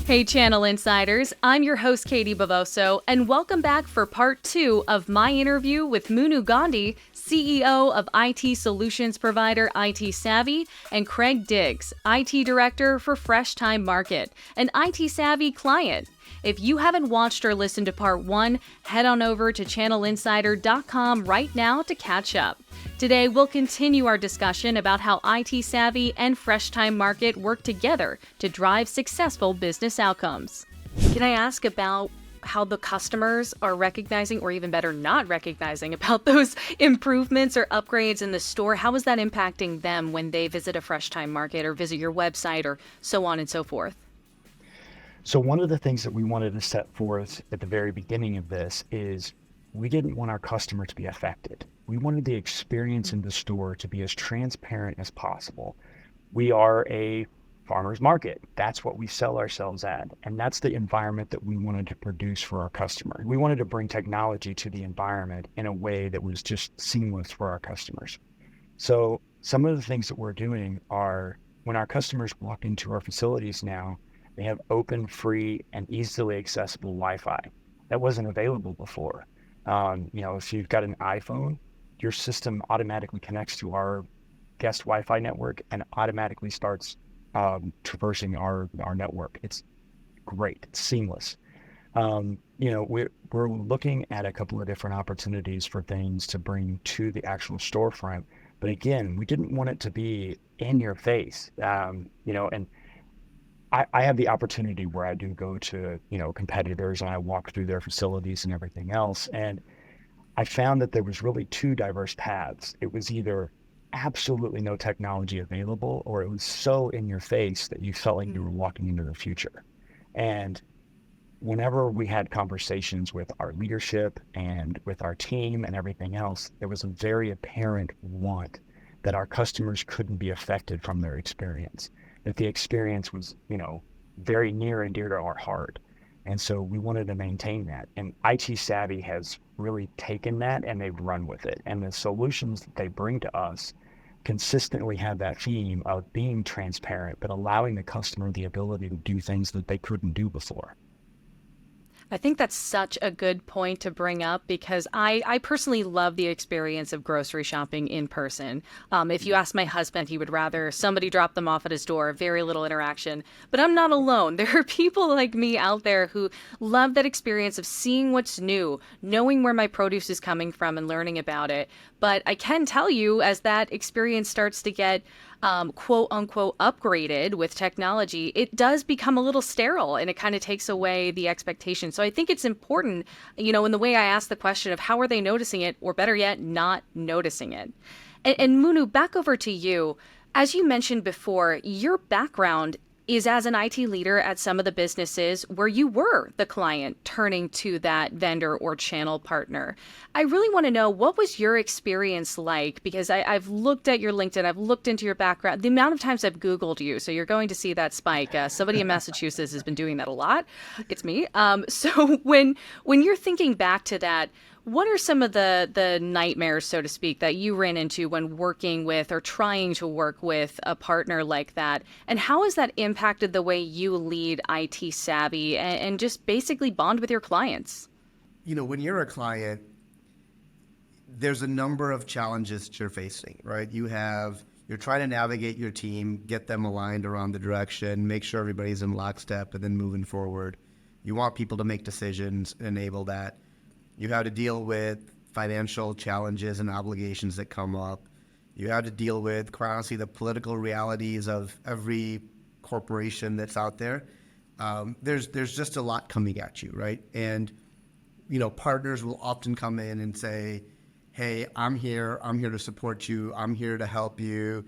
Hey, Channel Insiders. I'm your host, Katie Bavoso, and welcome back for part 2 of my interview with Munu Gandhi, CEO of IT solutions provider ITsavvy, and Craig Diggs, IT director for Fresh Thyme Market, an ITsavvy client. If you haven't watched or listened to part 1, head on over to channelinsider.com right now to catch up. Today, we'll continue our discussion about how ITsavvy and Fresh Thyme Market work together to drive successful business outcomes. Can I ask about how the customers are recognizing, or even better, not recognizing, about those improvements or upgrades in the store? How is that impacting them when they visit a Fresh Thyme Market or visit your website or so on and so forth? So one of the things that we wanted to set forth at the very beginning of this is we didn't want our customer to be affected. We wanted the experience in the store to be as transparent as possible. We are a farmer's market. That's what we sell ourselves at. And that's the environment that we wanted to produce for our customer. We wanted to bring technology to the environment in a way that was just seamless for our customers. So some of the things that we're doing are when our customers walk into our facilities now, they have open, free, and easily accessible Wi-Fi. That wasn't available before. If you've got an iPhone, your system automatically connects to our guest Wi-Fi network and automatically starts traversing our network. It's great. It's seamless. We're looking at a couple of different opportunities for things to bring to the actual storefront. But again, we didn't want it to be in your face, and I have the opportunity where I do go to, competitors and I walk through their facilities and everything else. And I found that there was really two diverse paths. It was either absolutely no technology available, or it was so in your face that you felt like you were walking into the future. And whenever we had conversations with our leadership and with our team and everything else, there was a very apparent want that our customers couldn't be affected from their experience, that the experience was, very near and dear to our heart. And so we wanted to maintain that. And ITsavvy has really taken that and they've run with it. And the solutions that they bring to us consistently have that theme of being transparent, but allowing the customer the ability to do things that they couldn't do before. I think that's such a good point to bring up because I personally love the experience of grocery shopping in person. If you ask my husband, he would rather somebody drop them off at his door, very little interaction. But I'm not alone. There are people like me out there who love that experience of seeing what's new, knowing where my produce is coming from and learning about it. But I can tell you, as that experience starts to get quote unquote upgraded with technology, it does become a little sterile and it kind of takes away the expectation. So I think it's important, in the way I ask the question of how are they noticing it, or better yet, not noticing it. And Munu, back over to you. As you mentioned before, your background is as an IT leader at some of the businesses where you were the client turning to that vendor or channel partner. I really want to know, what was your experience like? Because I've looked at your LinkedIn, I've looked into your background, the amount of times I've Googled you, so you're going to see that spike. Somebody in Massachusetts has been doing that a lot. It's me. So when you're thinking back to that, what are some of the nightmares, so to speak, that you ran into when working with or trying to work with a partner like that? And how has that impacted the way you lead ITsavvy and just basically bond with your clients? When you're a client, there's a number of challenges that you're facing, right? You're trying to navigate your team, get them aligned around the direction, make sure everybody's in lockstep, and then moving forward. You want people to make decisions, enable that. You have to deal with financial challenges and obligations that come up. You have to deal with, quite honestly, the political realities of every corporation that's out there. There's just a lot coming at you, right? And, partners will often come in and say, hey, I'm here to support you. I'm here to help you.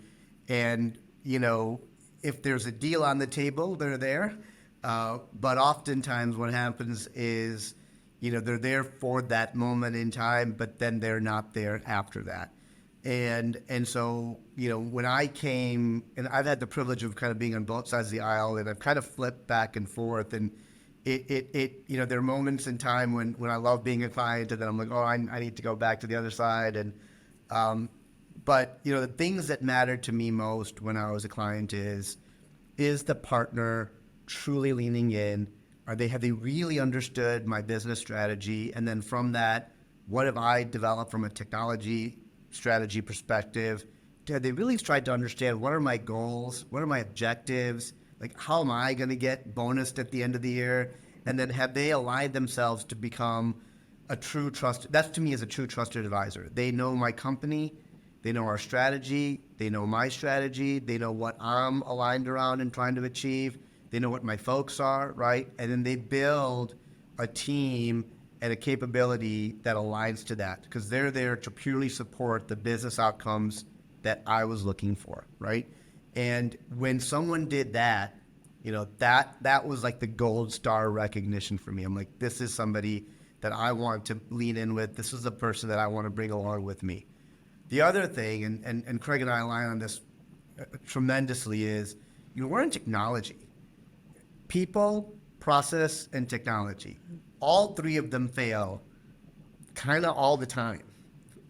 And, if there's a deal on the table, they're there. But oftentimes what happens is, they're there for that moment in time, but then they're not there after that. And so, when I came, and I've had the privilege of kind of being on both sides of the aisle, and I've kind of flipped back and forth, and there are moments in time when I love being a client, and then I'm like, oh, I need to go back to the other side. And, but, the things that mattered to me most when I was a client is the partner truly leaning in? Have they really understood my business strategy? And then from that, what have I developed from a technology strategy perspective? Have they really tried to understand what are my goals? What are my objectives? Like, how am I going to get bonused at the end of the year? And then have they aligned themselves to become a true trust? That's to me is a true trusted advisor. They know my company. They know our strategy. They know my strategy. They know what I'm aligned around and trying to achieve. They know what my folks are, right? And then they build a team and a capability that aligns to that because they're there to purely support the business outcomes that I was looking for, right? And when someone did that, that was like the gold star recognition for me. I'm like, this is somebody that I want to lean in with. This is the person that I want to bring along with me. The other thing, and Craig and I align on this tremendously, is we're in technology. People, process, and technology. All three of them fail kind of all the time,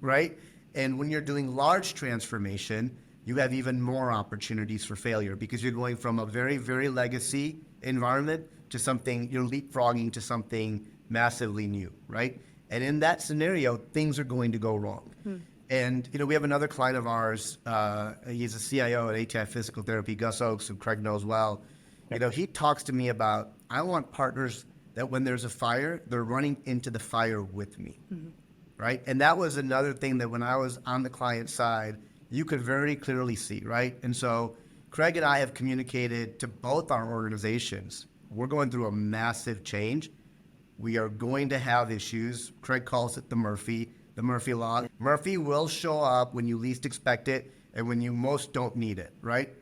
right? And when you're doing large transformation, you have even more opportunities for failure because you're going from a very, very legacy environment to something, you're leapfrogging to something massively new, right? And in that scenario, things are going to go wrong. And, we have another client of ours, he's a CIO at ATI Physical Therapy, Gus Oakes, who Craig knows well. He talks to me about, I want partners that when there's a fire, they're running into the fire with me, right? And that was another thing that when I was on the client side, you could very clearly see, right? And so Craig and I have communicated to both our organizations. We're going through a massive change. We are going to have issues. Craig calls it the Murphy Law. Murphy will show up when you least expect it and when you most don't need it, right?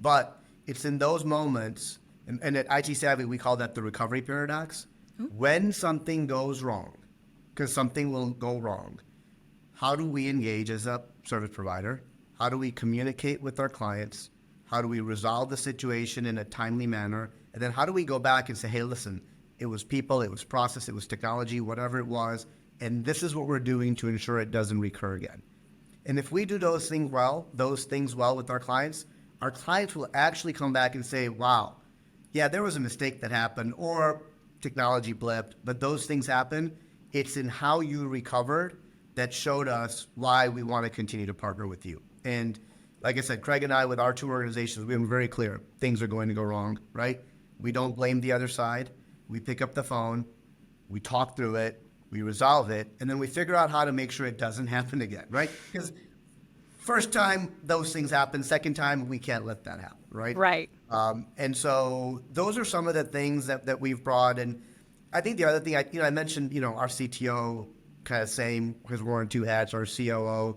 But it's in those moments, and at ITsavvy, we call that the recovery paradox. When something goes wrong, because something will go wrong, how do we engage as a service provider? How do we communicate with our clients? How do we resolve the situation in a timely manner? And then how do we go back and say, hey, listen, it was people, it was process, it was technology, whatever it was, and this is what we're doing to ensure it doesn't recur again. And if we do those things well with our clients will actually come back and say, wow, yeah, there was a mistake that happened or technology blipped, but those things happen. It's in how you recovered that showed us why we want to continue to partner with you. And like I said, Craig and I, with our two organizations, we've been very clear. Things are going to go wrong, right? We don't blame the other side. We pick up the phone, we talk through it, we resolve it, and then we figure out how to make sure it doesn't happen again, right? Because first time those things happen, second time we can't let that happen, right? Right. And so those are some of the things that we've brought. And I think the other thing, I mentioned, our CTO kind of same, because we're wearing two hats, our COO,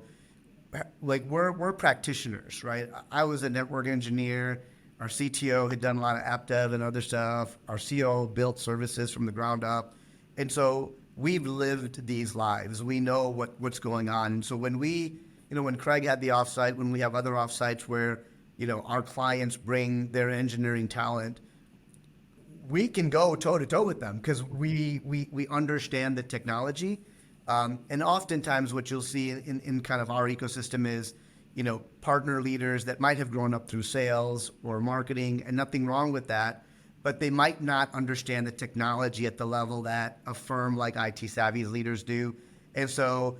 like we're practitioners, right? I was a network engineer. Our CTO had done a lot of app dev and other stuff. Our COO built services from the ground up. And so we've lived these lives. We know what's going on. And so when when Craig had the offsite, when we have other offsites where, our clients bring their engineering talent, we can go toe to toe with them because we understand the technology. And oftentimes what you'll see in kind of our ecosystem is, partner leaders that might have grown up through sales or marketing, and nothing wrong with that, but they might not understand the technology at the level that a firm like ITsavvy's leaders do. And so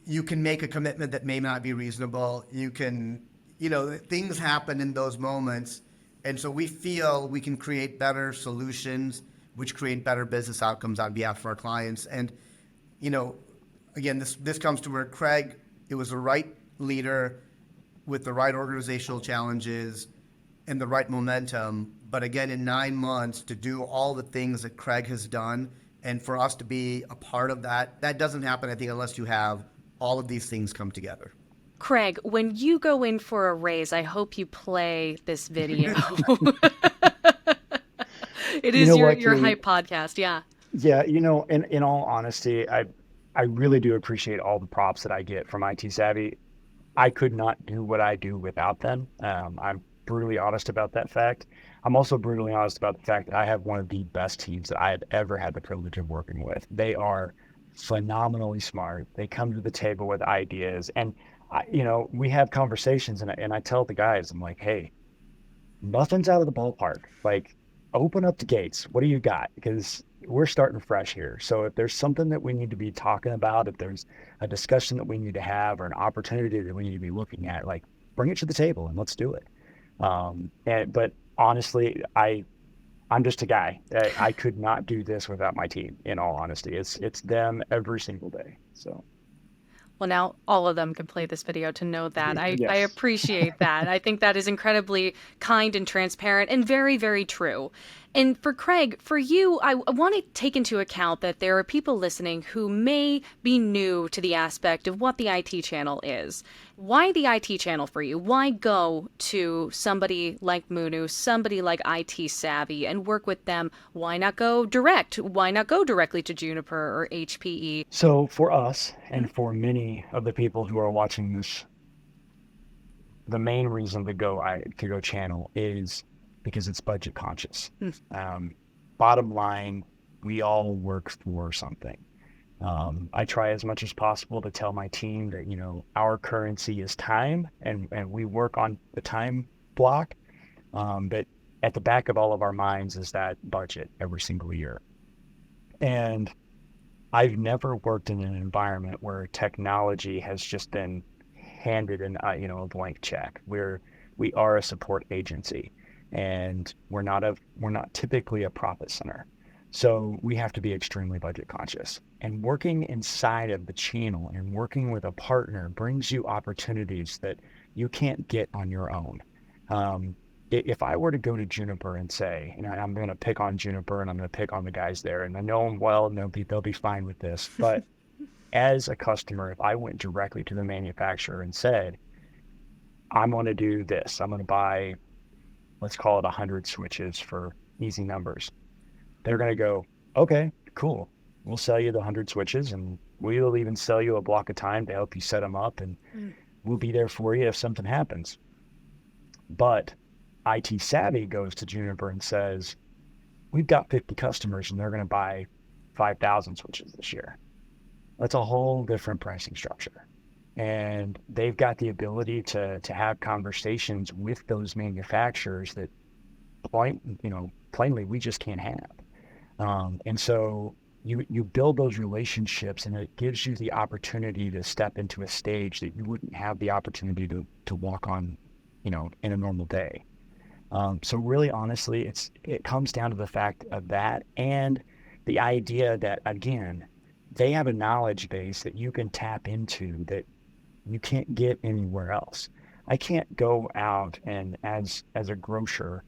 you can make a commitment that may not be reasonable. You can, things happen in those moments. And so we feel we can create better solutions, which create better business outcomes on behalf of our clients. And, again, this comes to where Craig, it was the right leader with the right organizational challenges and the right momentum. But again, in 9 months to do all the things that Craig has done and for us to be a part of that doesn't happen, I think, unless you have all of these things come together. Craig, when you go in for a raise, I hope you play this video. It is your hype podcast. Yeah. Yeah. In all honesty, I really do appreciate all the props that I get from ITsavvy. I could not do what I do without them. I'm brutally honest about that fact. I'm also brutally honest about the fact that I have one of the best teams that I have ever had the privilege of working with. They are phenomenally smart. They come to the table with ideas, and we have conversations, and I tell the guys, I'm like, hey, nothing's out of the ballpark. Like, open up the gates. What do you got? Because we're starting fresh here. So if there's something that we need to be talking about, if there's a discussion that we need to have or an opportunity that we need to be looking at, like bring it to the table and let's do it. But honestly, I'm just a guy. I could not do this without my team. In all honesty, it's them every single day. So. Well, now all of them can play this video to know that. I Yes. appreciate that. I think that is incredibly kind and transparent and very, very true. And for Craig, for you, I want to take into account that there are people listening who may be new to the aspect of what the IT channel is. Why the IT channel for you? Why go to somebody like Munu, somebody like ITsavvy, and work with them? Why not go direct? Why not go directly to Juniper or HPE? So for us and for many of the people who are watching this, the main reason to go channel is because it's budget conscious. Bottom line, we all work for something. I try as much as possible to tell my team that, our currency is time and we work on the time block. But at the back of all of our minds is that budget every single year. And I've never worked in an environment where technology has just been handed a blank check. We are a support agency, and we're not typically a profit center. So we have to be extremely budget conscious. And working inside of the channel and working with a partner brings you opportunities that you can't get on your own. If I were to go to Juniper and say, I'm going to pick on Juniper and I'm going to pick on the guys there, and I know them well, and they'll be fine with this. But as a customer, if I went directly to the manufacturer and said, I'm going to do this, I'm going to buy, let's call it 100 switches for easy numbers. They're going to go, okay, cool. We'll sell you the 100 switches, and we'll even sell you a block of time to help you set them up, and we'll be there for you if something happens. But ITsavvy goes to Juniper and says, we've got 50 customers and they're going to buy 5,000 switches this year. That's a whole different pricing structure. And they've got the ability to have conversations with those manufacturers that plainly we just can't have. And so you build those relationships, and it gives you the opportunity to step into a stage that you wouldn't have the opportunity to walk on, in a normal day. So really, honestly, it comes down to the fact of that, and the idea that, again, they have a knowledge base that you can tap into that you can't get anywhere else. I can't go out and as a grocer,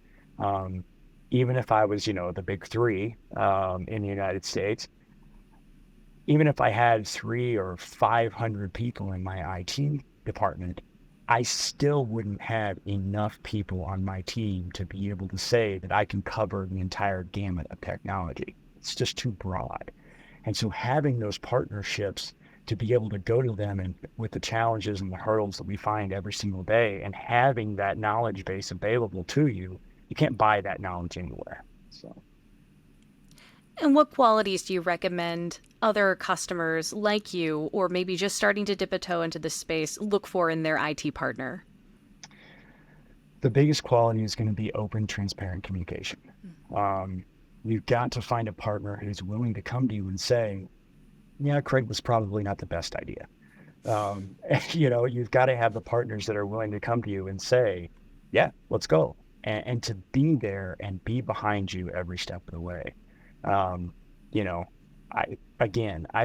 even if I was, the big three in the United States, even if I had 300 or 500 people in my IT department, I still wouldn't have enough people on my team to be able to say that I can cover the entire gamut of technology. It's just too broad. And so having those partnerships to be able to go to them and with the challenges and the hurdles that we find every single day, and having that knowledge base available to you, you can't buy that knowledge anywhere. So. And what qualities do you recommend other customers like you, or maybe just starting to dip a toe into this space, look for in their IT partner? The biggest quality is going to be open, transparent communication. You've got to find a partner who's willing to come to you and say, yeah, Craig was probably not the best idea. You've got to have the partners that are willing to come to you and say, yeah, let's go. And to be there and be behind you every step of the way. I've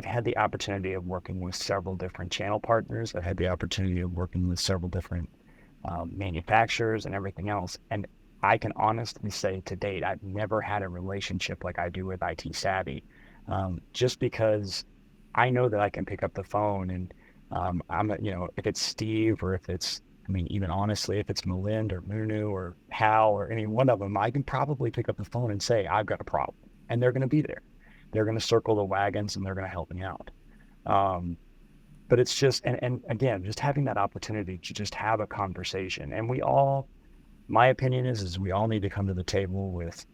had the opportunity of working with several different channel partners. I've had the opportunity of working with several different manufacturers and everything else. And I can honestly say to date, I've never had a relationship like I do with ITsavvy, just because I know that I can pick up the phone and if it's Steve or if it's, even honestly, if it's Malind or Munu or Hal or any one of them, I can probably pick up the phone and say, I've got a problem. And they're going to be there. They're going to circle the wagons and they're going to help me out. But it's just, and again, just having that opportunity to just have a conversation. And my opinion is we all need to come to the table with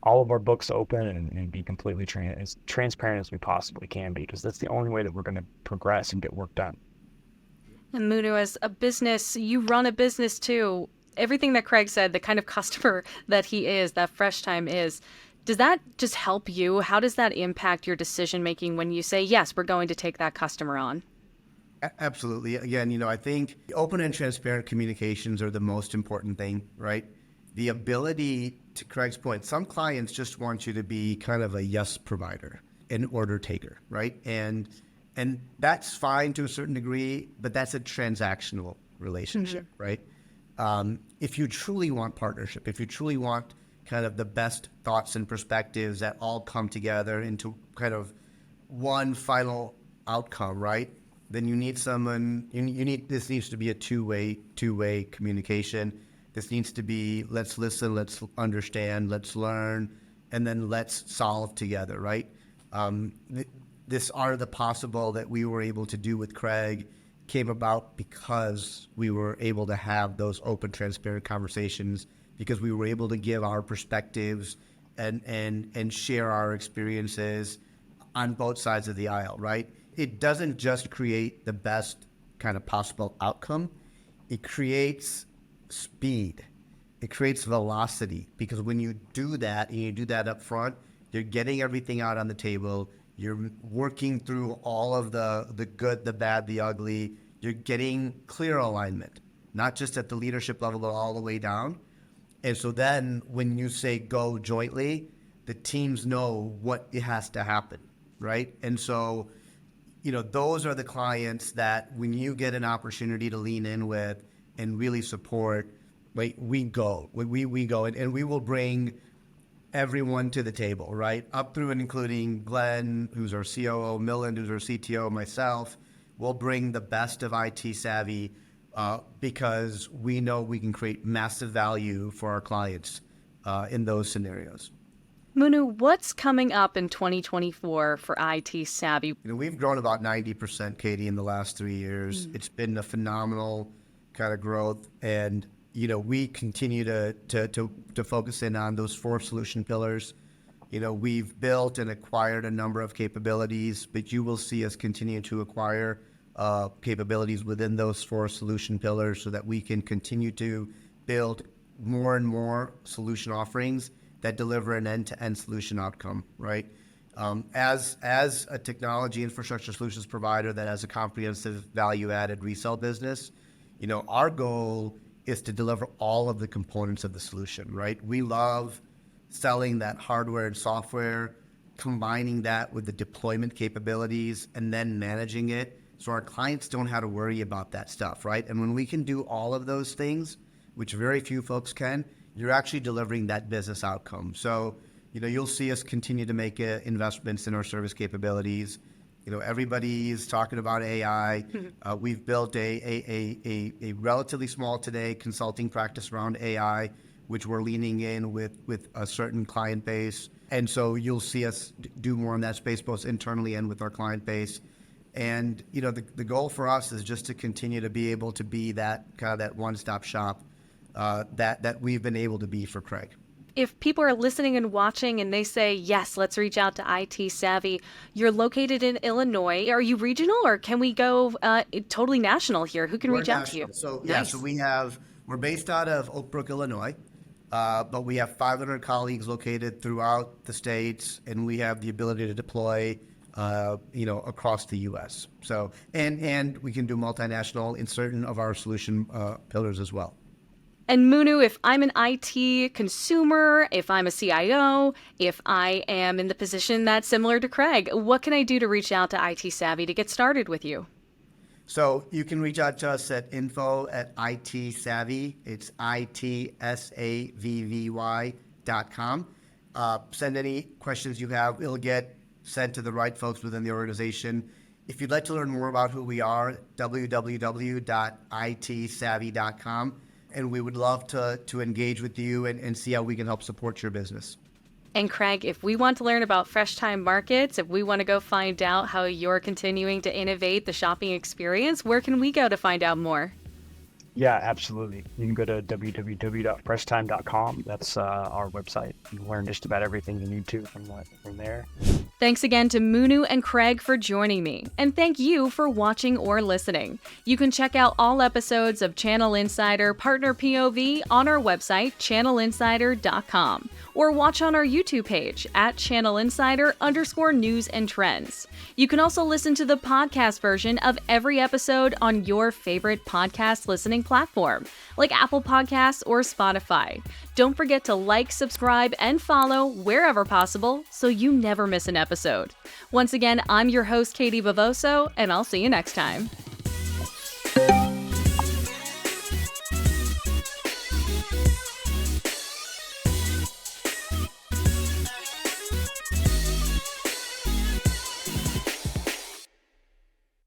all of our books open and be completely as transparent as we possibly can be, because that's the only way that we're going to progress and get work done. And Munu, as a business, you run a business too. everything that Craig said, the kind of customer that he is, that Fresh Thyme is, does that just help you? How does that impact your decision making when you say, yes, we're going to take that customer on? Absolutely. Again, I think open and transparent communications are the most important thing, right? The ability, to Craig's point, some clients just want you to be kind of a yes provider, an order taker, right? And that's fine to a certain degree, but that's a transactional relationship, right? If you truly want partnership, if you truly want kind of the best thoughts and perspectives that all come together into kind of one final outcome, right? Then you need someone, this needs to be a two-way communication. This needs to be, let's listen, let's understand, let's learn, and then let's solve together, right? This art of the possible that we were able to do with Craig came about because we were able to have those open, transparent conversations, because we were able to give our perspectives and share our experiences on both sides of the aisle, right? It doesn't just create the best kind of possible outcome. It creates speed. It creates velocity, because when you do that and you do that up front, you're getting everything out on the table. You're working through all of the good, the bad, the ugly. You're getting clear alignment, not just at the leadership level, but all the way down. And so then when you say go jointly, the teams know what it has to happen, right? And so, those are the clients that when you get an opportunity to lean in with and really support, right, we go and we will bring everyone to the table, right? Up through and including Glenn, who's our COO, Millen, who's our CTO, myself. We'll bring the best of ITsavvy because we know we can create massive value for our clients in those scenarios. Munu, what's coming up in 2024 for ITsavvy? We've grown about 90%, Katie, in the last 3 years. It's been a phenomenal kind of growth, and we continue to focus in on those 4 solution pillars. We've built and acquired a number of capabilities, but you will see us continue to acquire capabilities within those 4 solution pillars so that we can continue to build more and more solution offerings that deliver an end-to-end solution outcome, right? As a technology infrastructure solutions provider that has a comprehensive value-added resale business, our goal is to deliver all of the components of the solution, right? We love selling that hardware and software, combining that with the deployment capabilities, and then managing it so our clients don't have to worry about that stuff, right? And when we can do all of those things, which very few folks can, you're actually delivering that business outcome. So, you'll see us continue to make investments in our service capabilities. Everybody's talking about AI. We've built a relatively small today consulting practice around AI, which we're leaning in with a certain client base. And so you'll see us do more in that space, both internally and with our client base. And, the goal for us is just to continue to be able to be that kind of that one-stop shop that we've been able to be for Craig. If people are listening and watching and they say, yes, let's reach out to ITsavvy, you're located in Illinois. Are you regional, or can we go totally national here? Who can reach out to you? So, Nice. so we're based out of Oak Brook, Illinois, but we have 500 colleagues located throughout the states, and we have the ability to deploy across the U.S. So, and we can do multinational in certain of our solution pillars as well. And Munu, if I'm an IT consumer, if I'm a CIO, if I am in the position that's similar to Craig, what can I do to reach out to ITsavvy to get started with you? So you can reach out to us at info@ITsavvy. It's ITsavvy.com. Send any questions you have. It'll get sent to the right folks within the organization. If you'd like to learn more about who we are, www.ITsavvy.com. And we would love to engage with you and see how we can help support your business. And Craig, if we want to learn about Fresh Thyme Markets, if we want to go find out how you're continuing to innovate the shopping experience, where can we go to find out more? Yeah, absolutely. You can go to www.freshthyme.com. That's our website. You can learn just about everything you need to from there. Thanks again to Munu and Craig for joining me, and thank you for watching or listening. You can check out all episodes of Channel Insider Partner POV on our website, channelinsider.com, or watch on our YouTube page at channelinsider_news and trends. You can also listen to the podcast version of every episode on your favorite podcast listening platform, like Apple Podcasts or Spotify. Don't forget to like, subscribe, and follow wherever possible so you never miss an episode. Once again, I'm your host, Katie Bavoso, and I'll see you next time.